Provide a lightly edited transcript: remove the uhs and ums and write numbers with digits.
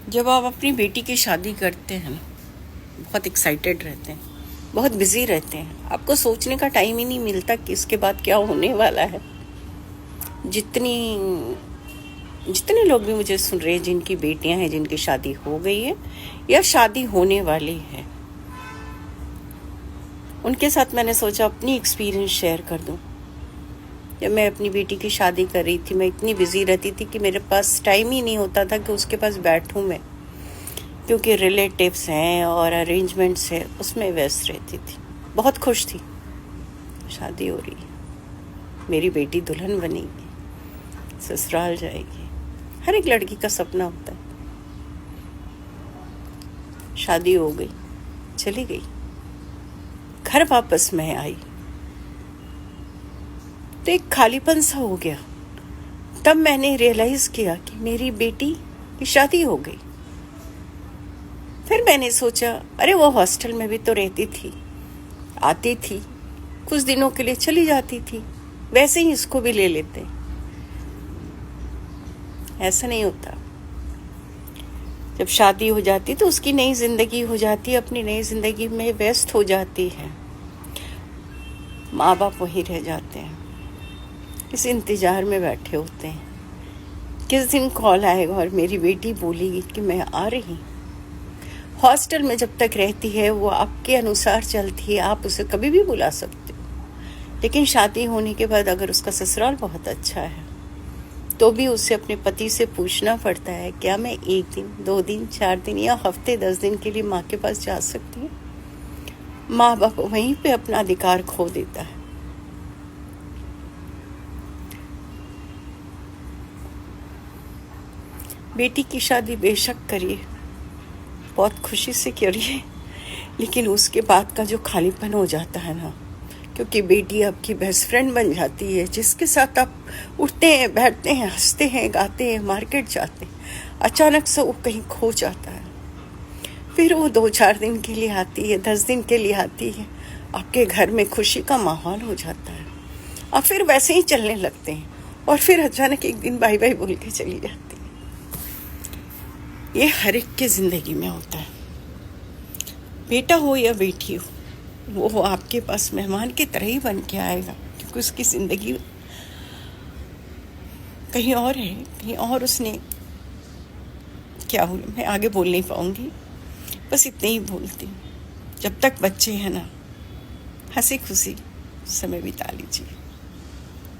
जब आप अपनी बेटी की शादी करते हैं बहुत एक्साइटेड रहते हैं, बहुत बिजी रहते हैं। आपको सोचने का टाइम ही नहीं मिलता कि इसके बाद क्या होने वाला है। जितनी जितने लोग भी मुझे सुन रहे हैं जिनकी बेटियां हैं, जिनकी शादी हो गई है या शादी होने वाली है, उनके साथ मैंने सोचा अपनी एक्सपीरियंस शेयर कर दूं। जब मैं अपनी बेटी की शादी कर रही थी, मैं इतनी बिजी रहती थी कि मेरे पास टाइम ही नहीं होता था कि उसके पास बैठूं मैं, क्योंकि रिलेटिव्स हैं और अरेंजमेंट्स है, उसमें व्यस्त रहती थी। बहुत खुश थी, शादी हो रही, मेरी बेटी दुल्हन बनेगी, ससुराल जाएगी, हर एक लड़की का सपना होता है। शादी हो गई, चली गई, घर वापस मैं आई तो एक खालीपन सा हो गया। तब मैंने रियलाइज किया कि मेरी बेटी की शादी हो गई। फिर मैंने सोचा, अरे वो हॉस्टल में भी तो रहती थी, आती थी, कुछ दिनों के लिए चली जाती थी, वैसे ही इसको भी ले लेते। ऐसा नहीं होता। जब शादी हो जाती तो उसकी नई जिंदगी हो जाती, अपनी नई जिंदगी में व्यस्त हो जाती है। माँ बाप वहीं रह जाते हैं, इस इंतजार में बैठे होते हैं किस दिन कॉल आएगा और मेरी बेटी बोलेगी कि मैं आ रही। हॉस्टल में जब तक रहती है वो आपके अनुसार चलती है, आप उसे कभी भी बुला सकते हो। लेकिन शादी होने के बाद अगर उसका ससुराल बहुत अच्छा है तो भी उसे अपने पति से पूछना पड़ता है, क्या मैं 1 दिन, 2 दिन, 4 दिन या हफ्ते 10 दिन के लिए माँ के पास जा सकती हूँ। माँ बाप वहीं पे अपना अधिकार खो देता है। बेटी की शादी बेशक करिए, बहुत खुशी से करिए, लेकिन उसके बाद का जो खालीपन हो जाता है ना, क्योंकि बेटी आपकी बेस्ट फ्रेंड बन जाती है, जिसके साथ आप उठते हैं, बैठते हैं, हंसते हैं, गाते हैं, मार्केट जाते हैं। अचानक से वो कहीं खो जाता है। फिर वो 2-4 दिन के लिए आती है, 10 दिन के लिए आती है, आपके घर में खुशी का माहौल हो जाता है। आप फिर वैसे ही चलने लगते हैं और फिर अचानक एक दिन बाय बाय बोल के चली जाती है। ये हर एक की ज़िंदगी में होता है। बेटा हो या बेटी हो, वो आपके पास मेहमान की तरह ही बन के आएगा, क्योंकि उसकी ज़िंदगी कहीं और है, कहीं और उसने क्या हो, मैं आगे बोल नहीं पाऊँगी, बस इतने ही बोलती हूँ। जब तक बच्चे हैं ना, हंसी खुशी समय बिता लीजिए।